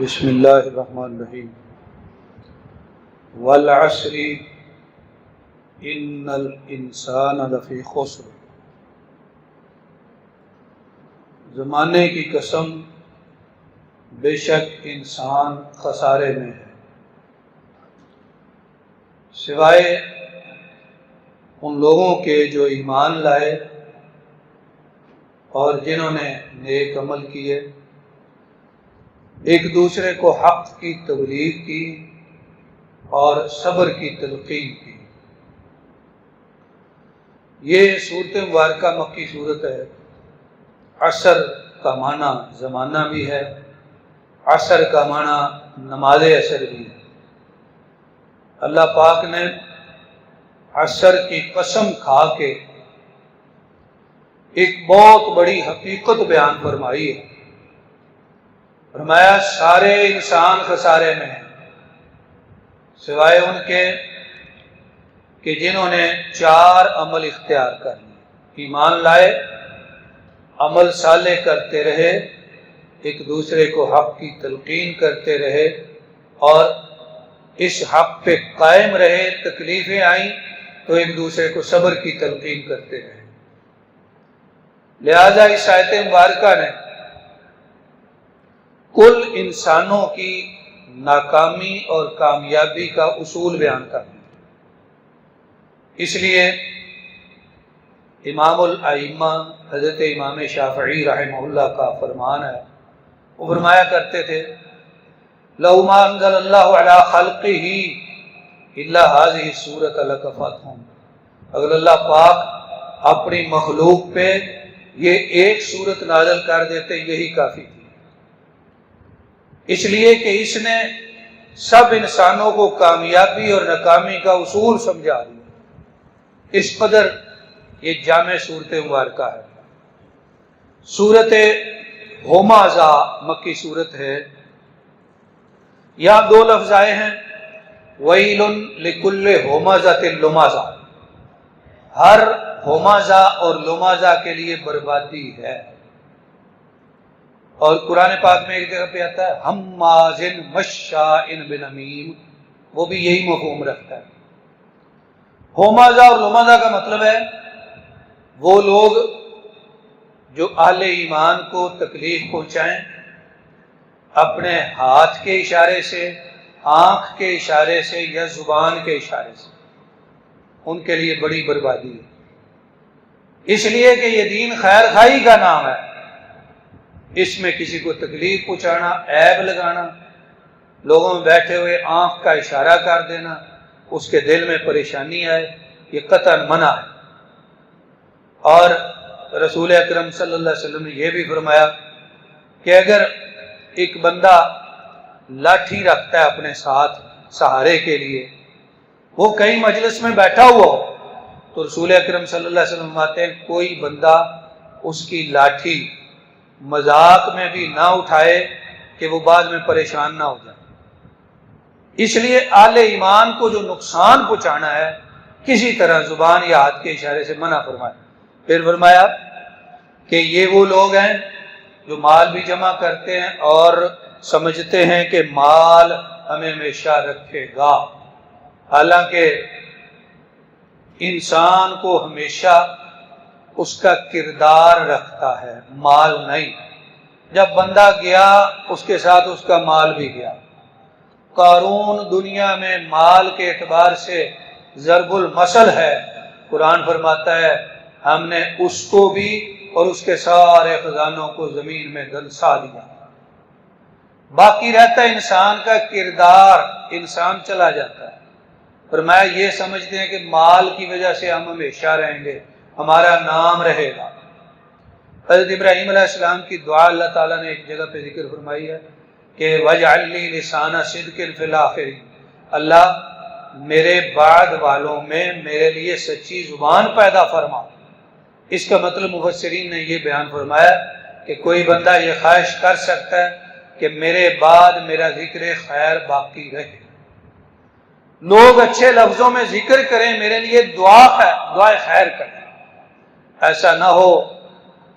بسم اللہ الرحمن الرحیم والعصر ان الانسان لفی خسر، زمانے کی قسم، بے شک انسان خسارے میں ہے، سوائے ان لوگوں کے جو ایمان لائے اور جنہوں نے نیک عمل کیے، ایک دوسرے کو حق کی تبلیغ کی اور صبر کی تلقین کی۔ یہ صورت مبارکہ مکی صورت ہے۔ عصر کا معنی زمانہ بھی ہے، عصر کا معنی نماز عصر بھی ہے۔ اللہ پاک نے عصر کی قسم کھا کے ایک بہت بڑی حقیقت بیان فرمائی ہے۔ فرمایا سارے انسان خسارے میں ہیں، سوائے ان کے کہ جنہوں نے 4 عمل اختیار کر لیے، ایمان لائے، عمل صالح کرتے رہے، ایک دوسرے کو حق کی تلقین کرتے رہے اور اس حق پہ قائم رہے، تکلیفیں آئیں تو ایک دوسرے کو صبر کی تلقین کرتے رہے۔ لہذا اس آیت مبارکہ نے کل انسانوں کی ناکامی اور کامیابی کا اصول بیان کر دیا۔ اس لیے امام الائمہ حضرت امام شافعی رحمہ اللہ کا فرمان ہے، وہ فرمایا کرتے تھے لَوْ مَا أَنزَلَ اللَّهُ عَلَىٰ خَلْقِهِ إِلَّا هَذِهِ السُّورَةَ لَكَفَتْهُمْ، اگر اللہ پاک اپنی مخلوق پہ یہ ایک صورت نازل کر دیتے یہی کافی تھی، اس لیے کہ اس نے سب انسانوں کو کامیابی اور ناکامی کا اصول سمجھا دیا۔ اس قدر یہ جامع صورت مبارکہ ہے۔ صورت ہمزہ مکی صورت ہے، یہاں 2 لفظ آئے ہیں، ویل لکل ہمزۃ لمزہ، ہر ہمزہ اور لمزہ کے لیے بربادی ہے۔ اور قرآن پاک میں ایک جگہ پہ آتا ہے ہمازٍ مشاء بنمیم، وہ بھی یہی مفہوم رکھتا ہے۔ ہمزہ اور لمزہ کا مطلب ہے وہ لوگ جو اہل ایمان کو تکلیف پہنچائیں، اپنے ہاتھ کے اشارے سے، آنکھ کے اشارے سے یا زبان کے اشارے سے، ان کے لیے بڑی بربادی ہے۔ اس لیے کہ یہ دین خیر خواہی کا نام ہے، اس میں کسی کو تکلیف پہنچانا، عیب لگانا، لوگوں میں بیٹھے ہوئے آنکھ کا اشارہ کر دینا، اس کے دل میں پریشانی آئے، یہ قطعاً منع ہے۔ اور رسول اکرم صلی اللہ علیہ وسلم نے یہ بھی فرمایا کہ اگر ایک بندہ لاٹھی رکھتا ہے اپنے ساتھ سہارے کے لیے، وہ کہیں مجلس میں بیٹھا ہوا ہو، تو رسول اکرم صلی اللہ علیہ وسلم فرماتے ہیں کوئی بندہ اس کی لاٹھی مذاق میں بھی نہ اٹھائے کہ وہ بعد میں پریشان نہ ہو جائے۔ اس لیے اہل ایمان کو جو نقصان پہنچانا ہے کسی طرح زبان یا ہاتھ کے اشارے سے منع فرمایا۔ پھر فرمایا کہ یہ وہ لوگ ہیں جو مال بھی جمع کرتے ہیں اور سمجھتے ہیں کہ مال ہمیں ہمیشہ رکھے گا، حالانکہ انسان کو ہمیشہ اس کا کردار رکھتا ہے، مال نہیں۔ جب بندہ گیا اس کے ساتھ اس کا مال بھی گیا۔ قارون دنیا میں مال کے اعتبار سے ضرب المثل ہے، قرآن فرماتا ہے ہم نے اس کو بھی اور اس کے سارے خزانوں کو زمین میں دھنسا دیا۔ باقی رہتا ہے انسان کا کردار، انسان چلا جاتا ہے۔ فرمایا یہ سمجھتے ہیں کہ مال کی وجہ سے ہم ہمیشہ رہیں گے، ہمارا نام رہے گا۔ حضرت ابراہیم علیہ السلام کی دعا اللہ تعالیٰ نے ایک جگہ پہ ذکر فرمائی ہے کہ وَاجْعَلْ لِي لِسَانَ صِدْقٍ فِي الْآخِرِينَ، اللہ میرے بعد والوں میں میرے لیے سچی زبان پیدا فرما۔ اس کا مطلب مفسرین نے یہ بیان فرمایا کہ کوئی بندہ یہ خواہش کر سکتا ہے کہ میرے بعد میرا ذکر خیر باقی رہے، لوگ اچھے لفظوں میں ذکر کریں، میرے لیے دعائے خیر کریں۔ ایسا نہ ہو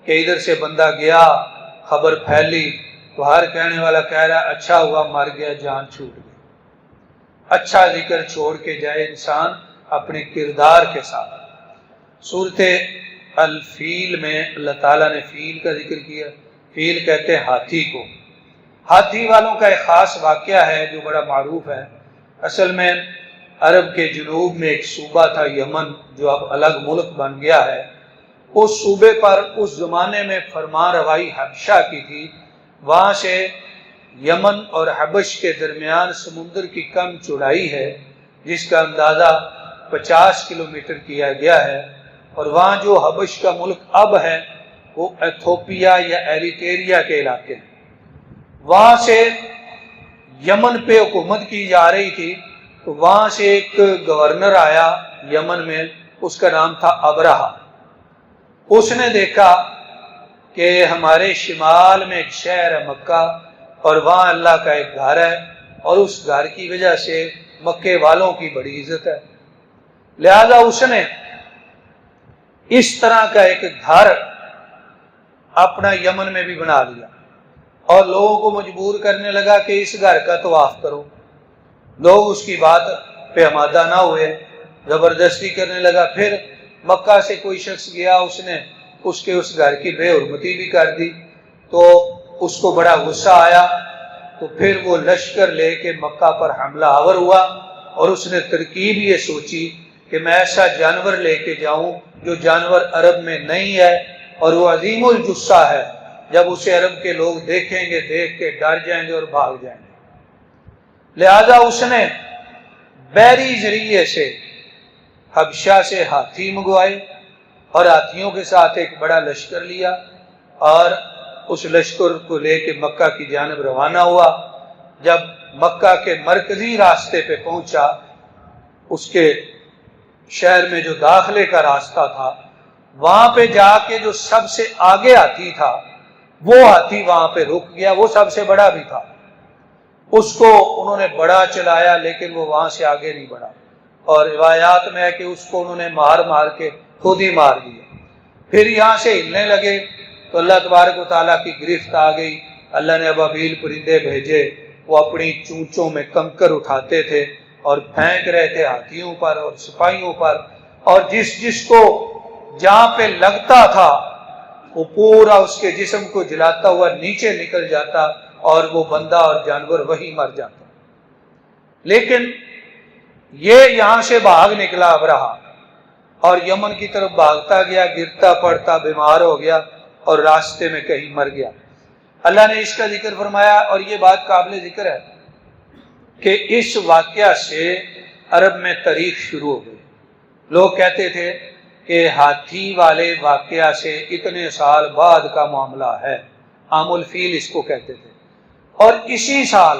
کہ ادھر سے بندہ گیا، خبر پھیلی تو ہر کہنے والا کہہ رہا اچھا ہوا مر گیا، جان چھوٹ گئی۔ اچھا ذکر چھوڑ کے جائے انسان اپنے کردار کے ساتھ۔ صورت الفیل میں اللہ تعالیٰ نے فیل کا ذکر کیا۔ فیل کہتے ہیں ہاتھی کو۔ ہاتھی والوں کا ایک خاص واقعہ ہے جو بڑا معروف ہے۔ اصل میں عرب کے جنوب میں ایک صوبہ تھا یمن، جو اب الگ ملک بن گیا ہے۔ اس صوبے پر اس زمانے میں فرمان روائی حبشہ کی تھی۔ وہاں سے یمن اور حبش کے درمیان سمندر کی کم چوڑائی ہے، جس کا اندازہ 50 کلومیٹر کیا گیا ہے، اور وہاں جو حبش کا ملک اب ہے وہ ایتھوپیا یا ایریٹیریا کے علاقے ہیں۔ وہاں سے یمن پہ حکومت کی جا رہی تھی، تو وہاں سے ایک گورنر آیا یمن میں، اس کا نام تھا ابرہہ۔ اس نے دیکھا کہ ہمارے شمال میں ایک شہر ہے مکہ، اور وہاں اللہ کا ایک گھر ہے، اور اس گھر کی وجہ سے مکے والوں کی بڑی عزت ہے، لہذا اس نے اس طرح کا ایک گھر اپنا یمن میں بھی بنا لیا، اور لوگوں کو مجبور کرنے لگا کہ اس گھر کا طواف کرو۔ لوگ اس کی بات پہ آمادہ نہ ہوئے، زبردستی کرنے لگا۔ پھر مکہ سے کوئی شخص گیا، اس نے اس گھر کی بے حرمتی بھی کر دی، تو اس کو بڑا غصہ آیا، تو پھر وہ لشکر لے کے مکہ پر حملہ آور ہوا، اور اس نے ترکیب یہ سوچی کہ میں ایسا جانور لے کے جاؤں جو جانور عرب میں نہیں ہے، اور وہ عظیم الجثہ ہے، جب اسے عرب کے لوگ دیکھیں گے دیکھ کے ڈر جائیں گے اور بھاگ جائیں گے۔ لہذا اس نے بحری ذریعے سے حبشہ سے ہاتھی منگوائے، اور ہاتھیوں کے ساتھ ایک بڑا لشکر لیا، اور اس لشکر کو لے کے مکہ کی جانب روانہ ہوا۔ جب مکہ کے مرکزی راستے پہ پہنچا، اس کے شہر میں جو داخلے کا راستہ تھا، وہاں پہ جا کے جو سب سے آگے ہاتھی تھا، وہ ہاتھی وہاں پہ رک گیا، وہ سب سے بڑا بھی تھا۔ اس کو انہوں نے بڑا چلایا، لیکن وہ وہاں سے آگے نہیں بڑھا، اور روایات میں ہے کہ اس کو انہوں نے مار مار کے خود ہی مار دیا۔ پھر یہاں سے ہلنے لگے تو اللہ تبارک و تعالیٰ کی گرفت آ گئی۔ اللہ نے ابابیل پرندے بھیجے، وہ اپنی چونچوں میں کنکر اٹھاتے تھے اور پھینک رہے تھے ہاتھیوں پر اور سپاہیوں پر، اور جس کو جہاں پہ لگتا تھا وہ پورا اس کے جسم کو جلاتا ہوا نیچے نکل جاتا، اور وہ بندہ اور جانور وہی مر جاتا۔ لیکن یہ یہاں سے بھاگ نکلا ابرہہ، اور یمن کی طرف بھاگتا گیا، گرتا پڑتا بیمار ہو گیا، اور راستے میں کہیں مر گیا۔ اللہ نے اس کا ذکر فرمایا، اور یہ بات قابل ذکر ہے کہ اس واقعہ سے عرب میں تاریخ شروع ہو گئی۔ لوگ کہتے تھے کہ ہاتھی والے واقعہ سے اتنے سال بعد کا معاملہ ہے، عام الفیل اس کو کہتے تھے۔ اور اسی سال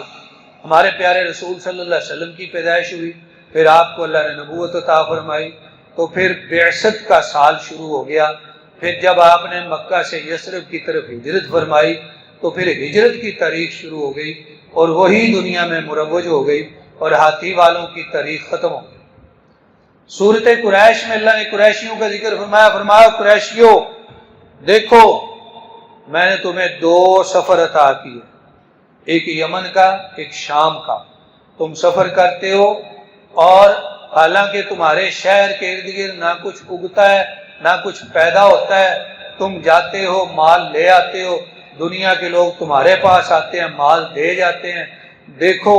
ہمارے پیارے رسول صلی اللہ علیہ وسلم کی پیدائش ہوئی، پھر آپ کو اللہ نے نبوت عطا فرمائی، تو پھر بعثت کا سال شروع ہو گیا۔ پھر جب آپ نے مکہ سے یثرب کی طرف ہجرت فرمائی، تو پھر ہجرت کی تاریخ شروع ہو گئی، اور وہی دنیا میں مروج ہو گئی، اور ہاتھی والوں کی تاریخ ختم ہو گئی۔ سورۃ قریش میں اللہ نے قریشیوں کا ذکر فرمایا قریشیوں دیکھو، میں نے تمہیں 2 سفر عطا کیے، ایک یمن کا ایک شام کا۔ تم سفر کرتے ہو، اور حالانکہ تمہارے شہر کے ارد گرد نہ کچھ اگتا ہے نہ کچھ پیدا ہوتا ہے، تم جاتے ہو مال لے آتے ہو، دنیا کے لوگ تمہارے پاس آتے ہیں مال دے جاتے ہیں۔ دیکھو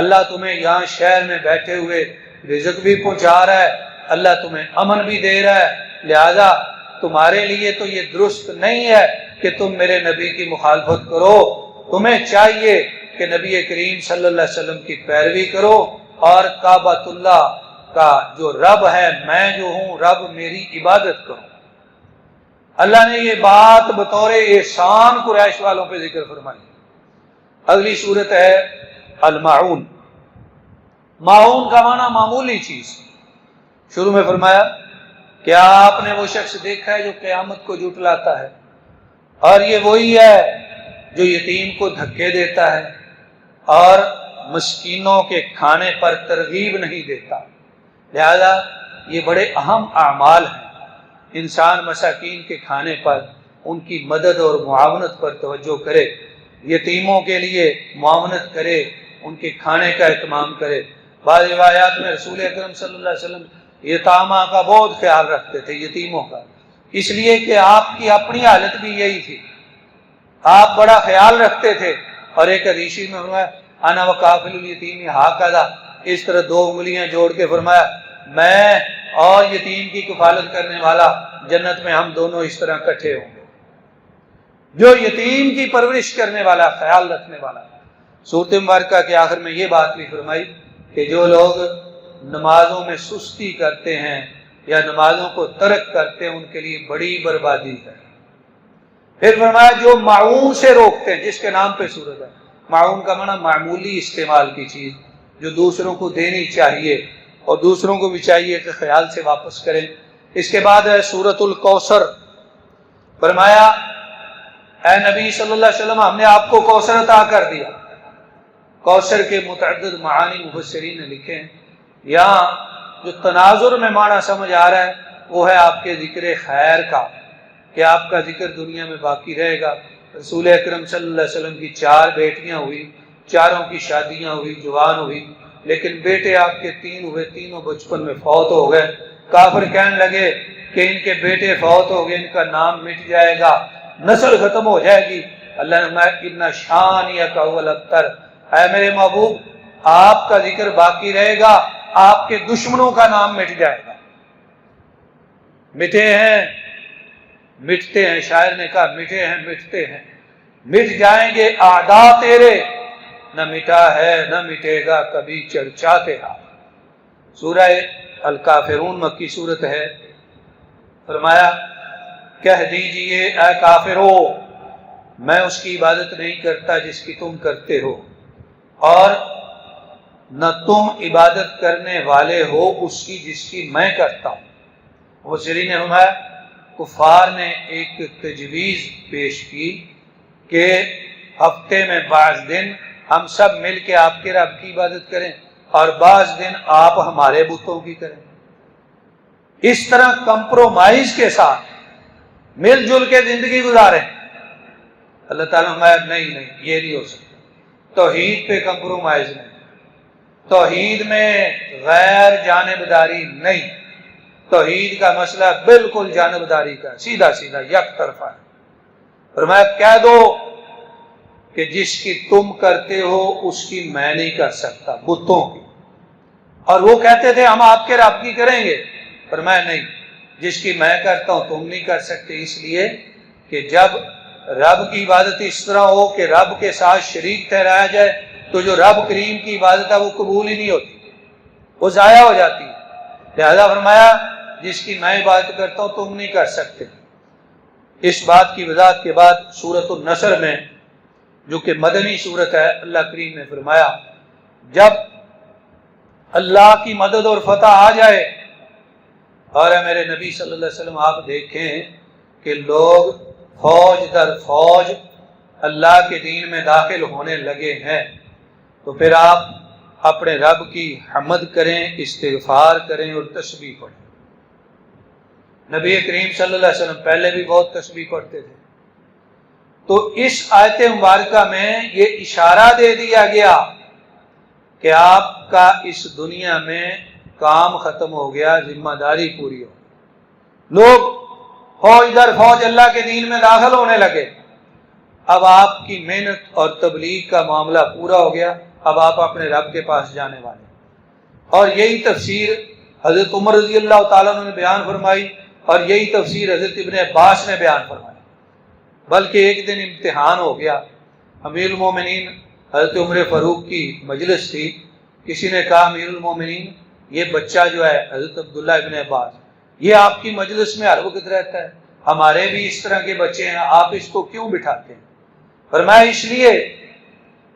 اللہ تمہیں یہاں شہر میں بیٹھے ہوئے رزق بھی پہنچا رہا ہے، اللہ تمہیں امن بھی دے رہا ہے، لہذا تمہارے لیے تو یہ درست نہیں ہے کہ تم میرے نبی کی مخالفت کرو، تمہیں چاہیے کہ نبی کریم صلی اللہ علیہ وسلم کی پیروی کرو، اور کعبۃ اللہ کا جو رب ہے، میں جو ہوں رب، میری عبادت کرو۔ اللہ نے یہ بات بطور احسان قریش والوں پہ ذکر فرمائی۔ اگلی صورت ہے الماعون۔ معون کا معنی معمولی چیز۔ شروع میں فرمایا کیا آپ نے وہ شخص دیکھا ہے جو قیامت کو جھٹلاتا ہے، اور یہ وہی ہے جو یتیم کو دھکے دیتا ہے اور مسکینوں کے کھانے پر ترغیب نہیں دیتا۔ لہذا یہ بڑے اہم اعمال ہیں، انسان مساکین کے کھانے پر ان کی مدد اور معاونت پر توجہ کرے۔ یتیموں کے لیے معاونت کرے، ان کے کھانے کا اہتمام کرے۔ بعض روایات میں رسول اکرم صلی اللہ علیہ وسلم یتامہ کا بہت خیال رکھتے تھے، یتیموں کا، اس لیے کہ آپ کی اپنی حالت بھی یہی تھی، آپ بڑا خیال رکھتے تھے۔ اور ایک حدیث میں فرمایا انا وکافل الیتیم ہاکذا، اس طرح 2 انگلیاں جوڑ کے فرمایا میں اور یتیم کی کفالت کرنے والا جنت میں ہم دونوں اس طرح اکٹھے ہوں گے۔ جو یتیم کی پرورش کرنے والا، خیال رکھنے والا۔ سورۃ مبارکہ کے آخر میں یہ بات بھی فرمائی کہ جو لوگ نمازوں میں سستی کرتے ہیں یا نمازوں کو ترک کرتے ہیں ان کے لیے بڑی بربادی ہے۔ پھر فرمایا جو معون سے روکتے ہیں، جس کے نام پہ سورت ہے، معون کا معنی معمولی استعمال کی چیز جو دوسروں کو دینی چاہیے اور دوسروں کو بھی چاہیے کہ خیال سے واپس کریں۔ اس کے بعد ہے سورۃ الکوثر، فرمایا اے نبی صلی اللہ علیہ وسلم ہم نے آپ کو کوثر عطا کر دیا۔ کوثر کے متعدد معانی مفسرین نے لکھے ہیں، یہاں جو تناظر میں معنی سمجھ آ رہا ہے وہ ہے آپ کے ذکر خیر کا، کہ آپ کا ذکر دنیا میں باقی رہے گا۔ رسول اکرم صلی اللہ علیہ وسلم کی 4 بیٹیاں ہوئی، چاروں کی شادیاں ہوئی، جوان ہوئی، لیکن بیٹے آپ کے 3 ہوئے، تینوں بچپن میں فوت ہو گئے۔ کافر کہنے لگے کہ ان کے بیٹے فوت ہو گئے، ان کا نام مٹ جائے گا، نسل ختم ہو جائے گی۔ اللہ نے فرمایا ان شانئک هو الابتر، اے میرے محبوب آپ کا ذکر باقی رہے گا، آپ کے دشمنوں کا نام مٹ جائے گا۔ مٹے ہیں، مٹتے ہیں، شاعر نے کہا مٹے ہیں مٹتے ہیں، مٹ جائیں گے اعداء تیرے، نہ مٹا ہے نہ مٹے گا کبھی چرچا تیرا۔ سورہ الکافرون مکی صورت ہے۔ فرمایا کہہ دیجئے اے کافرو میں اس کی عبادت نہیں کرتا جس کی تم کرتے ہو، اور نہ تم عبادت کرنے والے ہو اس کی جس کی میں کرتا ہوں۔ مفسرین نے فرمایا کفار نے ایک تجویز پیش کی کہ ہفتے میں بعض دن ہم سب مل کے آپ کے رب کی عبادت کریں اور بعض دن آپ ہمارے بتوں کی کریں، اس طرح کمپرومائز کے ساتھ مل جل کے زندگی گزاریں۔ اللہ تعالیٰ فرمایا نہیں یہ نہیں ہو سکتا، توحید پہ کمپرومائز نہیں، توحید میں غیر جانبداری نہیں، توحید کا مسئلہ بالکل جانبداری کا، سیدھا سیدھا یک طرفہ ہے۔ فرمایا کہہ دو کہ جس کی تم کرتے ہو اس کی میں نہیں کر سکتا، بتوں کی۔ اور وہ کہتے تھے ہم آپ کے رب کی کریں گے، فرمایا نہیں، جس کی میں کرتا ہوں تم نہیں کر سکتے، اس لیے کہ جب رب کی عبادت اس طرح ہو کہ رب کے ساتھ شریک ٹھہرایا جائے تو جو رب کریم کی عبادت ہے وہ قبول ہی نہیں ہوتی، وہ ضائع ہو جاتی ہے۔ لہذا فرمایا جس کی میں عبادت کرتا ہوں تم نہیں کر سکتے۔ اس بات کی وضاحت کے بعد سورۃ النصر میں جو کہ مدنی سورت ہے، اللہ کریم نے فرمایا جب اللہ کی مدد اور فتح آ جائے، اور اے میرے نبی صلی اللہ علیہ وسلم آپ دیکھیں کہ لوگ فوج در فوج اللہ کے دین میں داخل ہونے لگے ہیں، تو پھر آپ اپنے رب کی حمد کریں، استغفار کریں اور تسبیح پڑھیں۔ نبی کریم صلی اللہ علیہ وسلم پہلے بھی بہت تسبیح پڑھتے تھے۔ تو اس آیت مبارکہ میں یہ اشارہ دے دیا گیا کہ آپ کا اس دنیا میں کام ختم ہو گیا، ذمہ داری پوری ہو، لوگ فوج در فوج اللہ کے دین میں داخل ہونے لگے، اب آپ کی محنت اور تبلیغ کا معاملہ پورا ہو گیا، اب آپ اپنے رب کے پاس جانے والے۔ اور یہی تفسیر حضرت عمر رضی اللہ تعالیٰ عنہ نے بیان فرمائی، اور یہی تفسیر حضرت ابن عباس نے بیان فرمائی۔ بلکہ ایک دن امتحان ہو گیا، امیر المومنین حضرت عمر فاروق کی مجلس تھی، کسی نے کہا امیر المومنین یہ بچہ جو ہے حضرت عبداللہ ابن عباس یہ آپ کی مجلس میں ہر وقت رہتا ہے، ہمارے بھی اس طرح کے بچے ہیں، آپ اس کو کیوں بٹھاتے ہیں؟ فرمایا اس لیے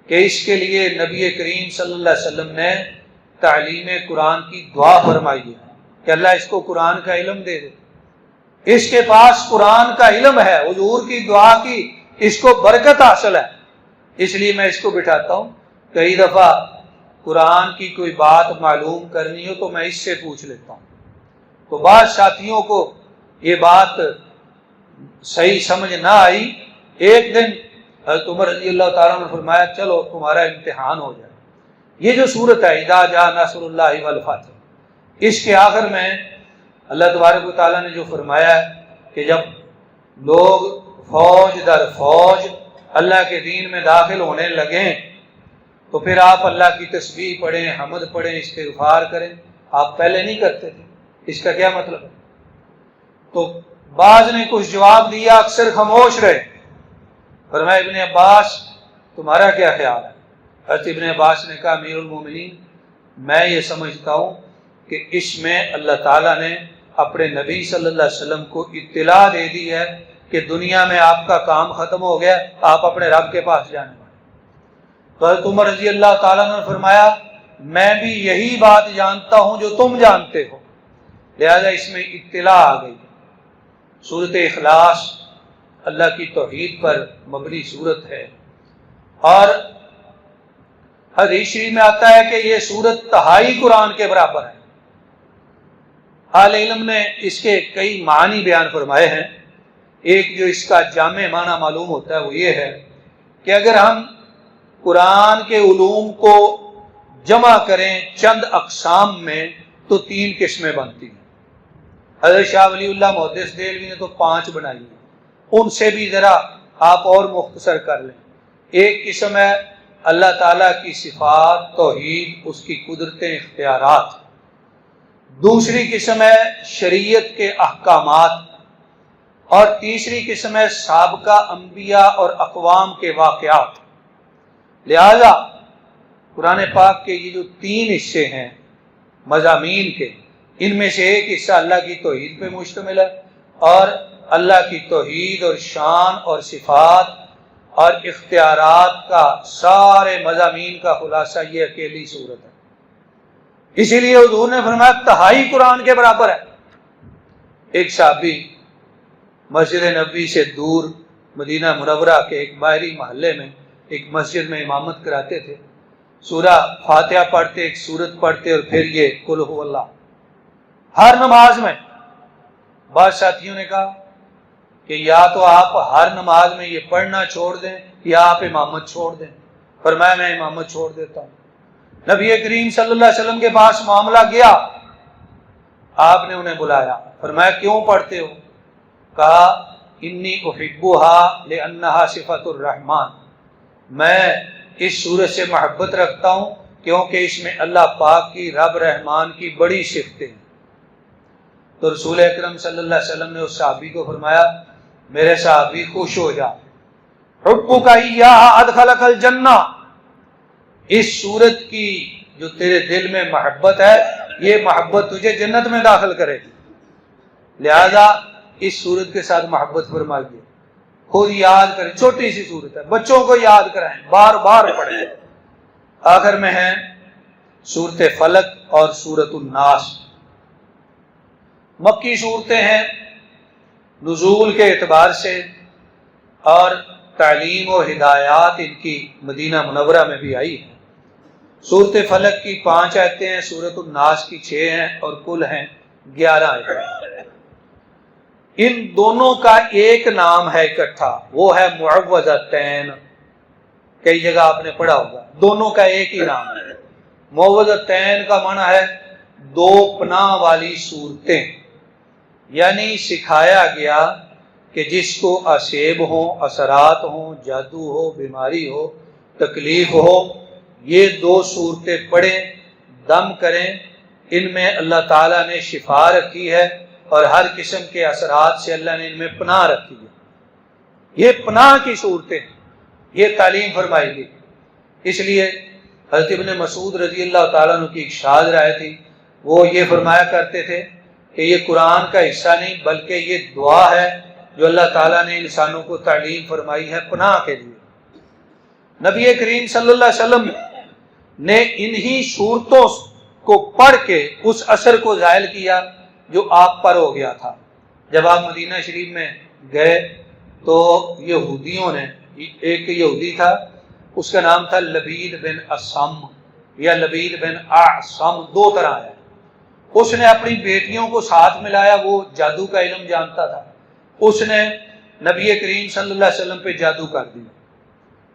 کہ اس کے لیے نبی کریم صلی اللہ علیہ وسلم نے تعلیم قرآن کی دعا فرمائی ہے کہ اللہ اس کو قرآن کا علم دے دے، اس کے پاس قرآن کا علم ہے، حضور کی دعا کی اس کو برکت حاصل ہے، اس لیے میں اس کو بٹھاتا ہوں۔ کئی دفعہ قرآن کی کوئی بات معلوم کرنی ہو تو میں اس سے پوچھ لیتا ہوں، تو بعض ساتھیوں کو یہ بات صحیح سمجھ نہ آئی، ایک دن حضرت عمر رضی اللہ تعالیٰ نے فرمایا چلو تمہارا امتحان ہو جائے۔ یہ جو صورت ہے اذا جاء نصر اللہ والفتح، اس کے آخر میں اللہ تبارک و تعالیٰ نے جو فرمایا ہے کہ جب لوگ فوج در فوج اللہ کے دین میں داخل ہونے لگیں تو پھر آپ اللہ کی تسبیح پڑھیں، حمد پڑھیں، استغفار کریں۔ آپ پہلے نہیں کرتے تھے، اس کا کیا مطلب ہے؟ تو بعض نے کچھ جواب دیا، اکثر خاموش رہے۔ فرمایا ابن عباس تمہارا کیا خیال ہے؟ حضرت ابن عباس نے کہا امیر المومنین میں یہ سمجھتا ہوں کہ اس میں اللہ تعالیٰ نے اپنے نبی صلی اللہ علیہ وسلم کو اطلاع دے دی ہے کہ دنیا میں آپ کا کام ختم ہو گیا، آپ اپنے رب کے پاس جانے والے۔ تو حضرت عمر رضی اللہ تعالیٰ نے فرمایا میں بھی یہی بات جانتا ہوں جو تم جانتے ہو، لہذا اس میں اطلاع آ گئی۔ سورۃ اخلاص اللہ کی توحید پر مبنی سورت ہے، اور حدیث شریف میں آتا ہے کہ یہ سورت تہائی قرآن کے برابر ہے۔ اہل علم نے اس کے کئی معنی بیان فرمائے ہیں۔ ایک جو اس کا جامع معنی معلوم ہوتا ہے وہ یہ ہے کہ اگر ہم قرآن کے علوم کو جمع کریں چند اقسام میں تو 3 قسمیں بنتی ہیں۔ حضرت شاہ ولی اللہ محدث دہلوی نے تو 5 بنائی ہیں، ان سے بھی ذرا آپ اور مختصر کر لیں۔ ایک قسم ہے اللہ تعالیٰ کی صفات، توحید، اس کی قدرتیں، اختیارات۔ دوسری قسم ہے شریعت کے احکامات، اور تیسری قسم ہے سابقہ انبیاء اور اقوام کے واقعات۔ لہذا قرآن پاک کے یہ جو 3 حصے ہیں مضامین کے، ان میں سے ایک حصہ اللہ کی توحید پہ مشتمل ہے، اور اللہ کی توحید اور شان اور صفات اور اختیارات کا سارے مضامین کا خلاصہ یہ اکیلی صورت ہے۔ اسی لیے حضور نے فرمایا تہائی قرآن کے برابر ہے۔ ایک صحابی مسجد نبوی سے دور مدینہ منورہ کے ایک باہری محلے میں ایک مسجد میں امامت کراتے تھے، سورہ فاتحہ پڑھتے، ایک سورت پڑھتے، اور پھر یہ قل هو اللہ ہر نماز میں۔ بعض ساتھیوں نے کہا کہ یا تو آپ ہر نماز میں یہ پڑھنا چھوڑ دیں یا آپ امامت چھوڑ دیں۔ فرمایا میں امامت چھوڑ دیتا ہوں۔ نبی کریم صلی اللہ علیہ وسلم کے پاس معاملہ گیا، آپ نے انہیں بلایا، فرمایا کیوں پڑھتے ہو؟ کہا انی احبها لانها صفۃ الرحمن، میں اس سورت سے محبت رکھتا ہوں کیونکہ اس میں اللہ پاک کی، رب رحمان کی بڑی صفتیں ہیں۔ تو رسول اکرم صلی اللہ علیہ وسلم نے اس صحابی کو فرمایا میرے صحابی خوش ہو جا، حبک ایہا ادخلک الجنہ، اس سورت کی جو تیرے دل میں محبت ہے یہ محبت تجھے جنت میں داخل کرے گی، لہذا اس سورت کے ساتھ محبت فرمائیے، خود یاد کریں، چھوٹی سی سورت ہے، بچوں کو یاد کرائیں، بار بار پڑھیں۔ آخر میں ہے سورت فلق اور سورت الناس، مکی صورتیں ہیں نزول کے اعتبار سے، اور تعلیم و ہدایات ان کی مدینہ منورہ میں بھی آئی ہیں۔ سورت فلق کی 5 آیتیں ہیں، سورت الناس کی 6 ہیں، اور کل ہیں 11 آیتیں۔ ان دونوں کا ایک نام ہے اکٹھا، وہ ہے معوذتین۔ کئی جگہ آپ نے پڑھا ہوگا، دونوں کا ایک ہی نام ہے۔ معوذتین کا معنی ہے 2 پناہ والی صورتیں، یعنی سکھایا گیا کہ جس کو اسیب ہوں، اثرات ہوں، جادو ہو، بیماری ہو، تکلیف ہو، یہ 2 صورتیں پڑھیں، دم کریں، ان میں اللہ تعالیٰ نے شفا رکھی ہے، اور ہر قسم کے اثرات سے اللہ نے ان میں پناہ رکھی ہے۔ یہ پناہ کی صورتیں، یہ تعلیم فرمائی گئی۔ اس لیے حضرت ابن مسعود رضی اللہ تعالیٰ عنہ کی ایک شاذ رائے تھی، وہ یہ فرمایا کرتے تھے کہ یہ قرآن کا حصہ نہیں بلکہ یہ دعا ہے جو اللہ تعالیٰ نے انسانوں کو تعلیم فرمائی ہے پناہ کے لیے۔ نبی کریم صلی اللہ علیہ وسلم نے انہی صورتوں کو پڑھ کے اس اثر کو زائل کیا جو آپ پر ہو گیا تھا۔ جب آپ مدینہ شریف میں گئے تو یہودیوں نے، ایک یہودی تھا اس کا نام تھا لبید بن اسم یا لبید بن اعصم، 2 طرح ہے۔ اس نے اپنی بیٹیوں کو ساتھ ملایا، وہ جادو کا علم جانتا تھا، اس نے نبی کریم صلی اللہ علیہ وسلم پہ جادو کر دیا۔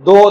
2